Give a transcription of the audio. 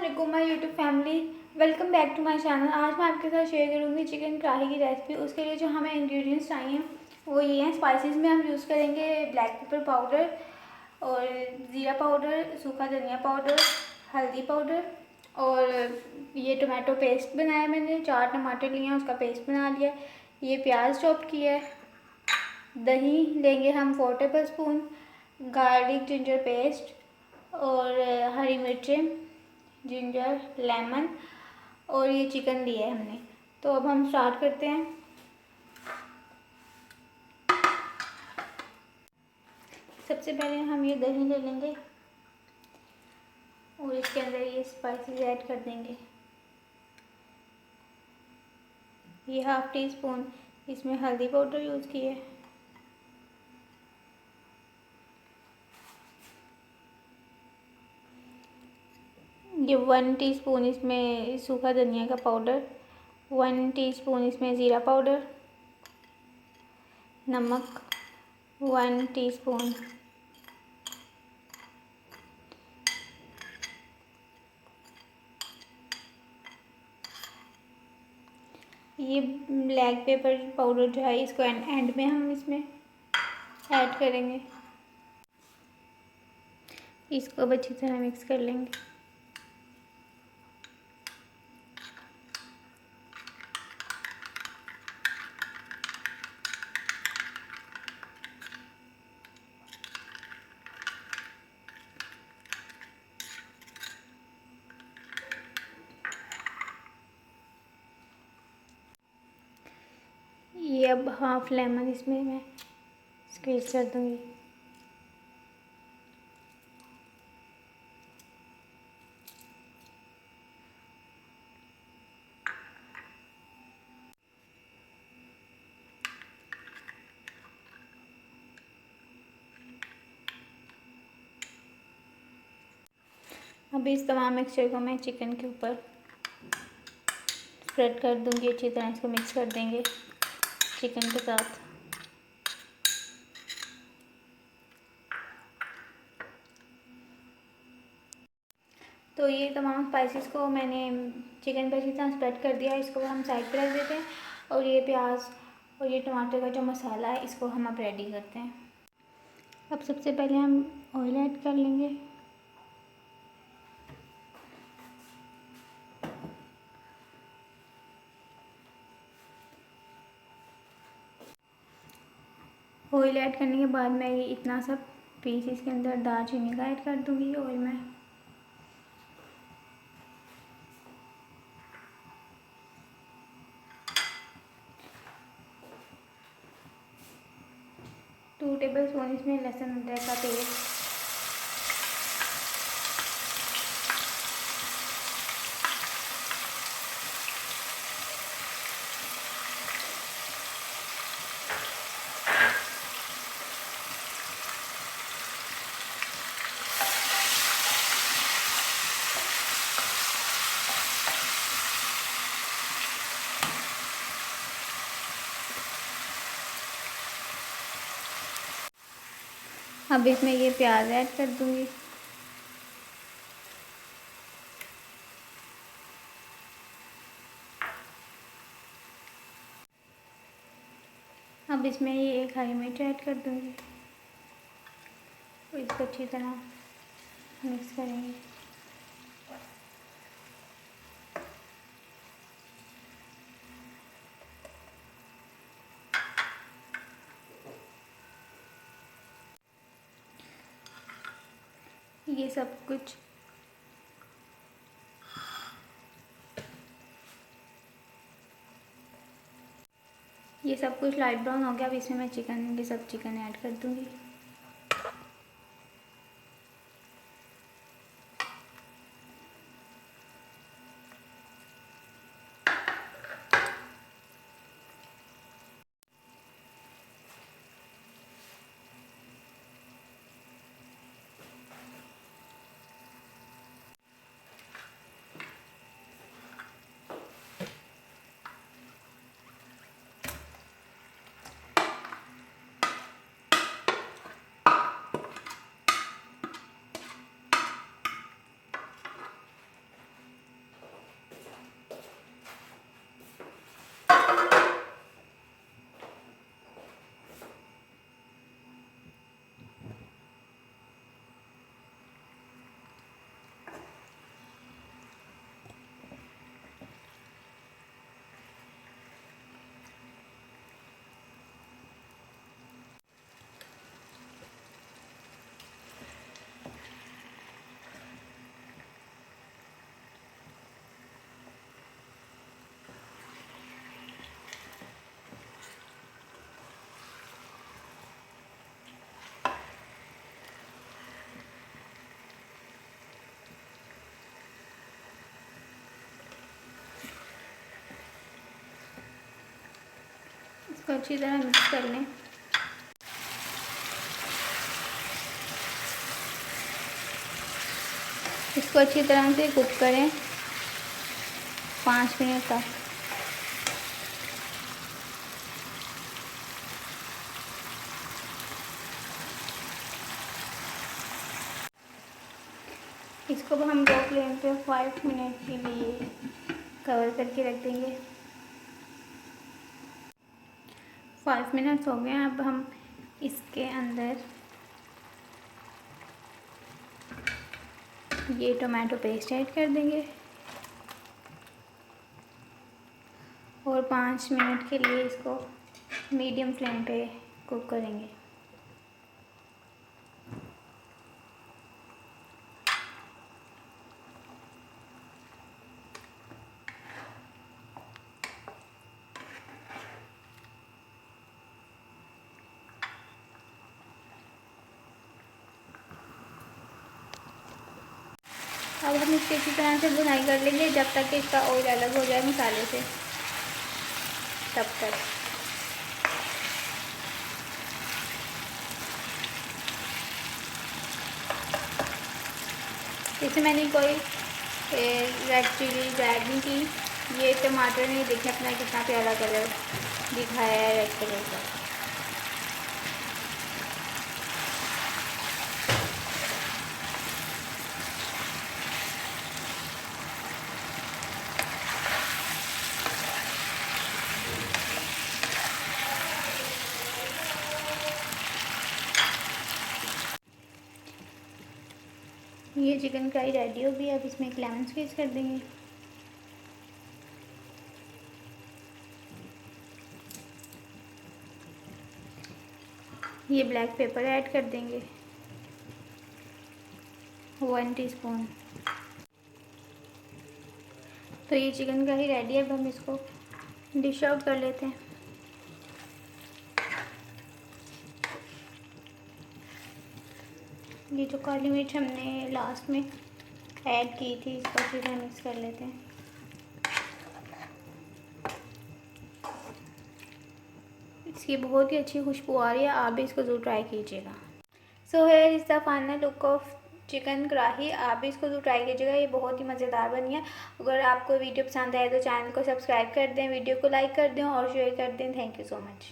अस्सलाम my YouTube family, welcome back to my channel. आज मैं आपके साथ शेयर करूंगी चिकन कढ़ाई की रेसिपी। उसके लिए जो हमें इंग्रेडिएंट्स चाहिए वो ये हैं। स्पाइसेस में हम यूज़ करेंगे ब्लैक पेपर पाउडर और ज़ीरा पाउडर, सूखा धनिया पाउडर, हल्दी पाउडर और ये टमाटो पेस्ट बनाया मैंने। 4 टमाटर लिए हैं, उसका पेस्ट बना लिया। ये प्याज चॉप किया है। दही लेंगे हम 4 table spoon, garlic ginger paste और हरी मिर्चें, जिंजर, लेमन और ये चिकन लिया है हमने। तो अब हम स्टार्ट करते हैं। सबसे पहले हम ये दही ले लेंगे और इसके अंदर ये स्पाइसेस ऐड कर देंगे। ये 1/2 टीस्पून इसमें हल्दी पाउडर यूज़ किया है। ये 1 टीस्पून इसमें सूखा धनिया का पाउडर, 1 टीस्पून इसमें ज़ीरा पाउडर, नमक 1 टीस्पून, ये ब्लैक पेपर पाउडर जो है इसको एंड में हम इसमें ऐड करेंगे। इसको अब अच्छी तरह मिक्स कर लेंगे। ये अब 1/2 लेमन इसमें मैं स्क्वीज कर दूंगी। अब इस तमाम मिक्सचर को मैं चिकन के ऊपर स्प्रेड कर दूंगी। अच्छी तरह इसको मिक्स कर देंगे चिकन के साथ। तो ये तमाम स्पाइसेस को मैंने चिकन पर अच्छी तरह स्प्रेड कर दिया। इसको हम साइड पर रख देते हैं और ये प्याज और ये टमाटर का जो मसाला है इसको हम अब रेडी करते हैं। अब सबसे पहले हम ऑयल ऐड कर लेंगे। ऑयल ऐड करने के बाद मैं ये इतना सा पीस इसके अंदर दालचीनी का ऐड कर दूँगी ऑयल में। टू टेबल स्पून इसमें लहसुन अदरक का पेस्ट, अब इसमें ये प्याज ऐड कर दूँगी। अब इसमें ये 1 हरी मिर्च ऐड कर दूँगी और इसको अच्छी तरह मिक्स करेंगे। ये सब कुछ लाइट ब्राउन हो गया। अब इसमें मैं चिकन ऐड कर दूँगी। इसको अच्छी तरह मिक्स कर लें। इसको अच्छी तरह से कुक करें 5 मिनट तक। इसको हम लो फ्लेम पे 5 मिनट के लिए कवर करके रख देंगे। 5 मिनट्स हो गए। अब हम इसके अंदर ये टोमेटो पेस्ट ऐड कर देंगे और 5 मिनट के लिए इसको मीडियम फ्लेम पे कुक करेंगे। अब हम इसकी अच्छी तरह से भुनाई कर लेंगे जब तक कि इसका ऑयल अलग हो जाए मसाले से, तब तक। इसमें मैंने कोई रेड चिली ऐड नहीं की। ये टमाटर ने देखिए अपना कितना प्यारा कलर दिखाया है, रेड कलर का। ये चिकन करी रेडी हो गई। अब इसमें एक लेमन स्क्वीज़ कर देंगे। ये ब्लैक पेपर ऐड कर देंगे 1 टीस्पून। तो ये चिकन करी रेडी है। अब हम इसको डिश आउट कर लेते हैं। ये जो काली मिर्च हमने लास्ट में ऐड की थी, इसको अच्छी तरह मिक्स कर लेते हैं। इसकी बहुत ही अच्छी खुशबू आ रही है, आप भी इसको ज़रूर ट्राई कीजिएगा। So here is the final look of chicken कढ़ाई। आप भी इसको ज़रूर ट्राई कीजिएगा, ये बहुत ही मज़ेदार बनी है। अगर आपको वीडियो पसंद आए तो चैनल को सब्सक्राइब कर दें, वीडियो को लाइक कर दें और शेयर कर दें। Thank you so much.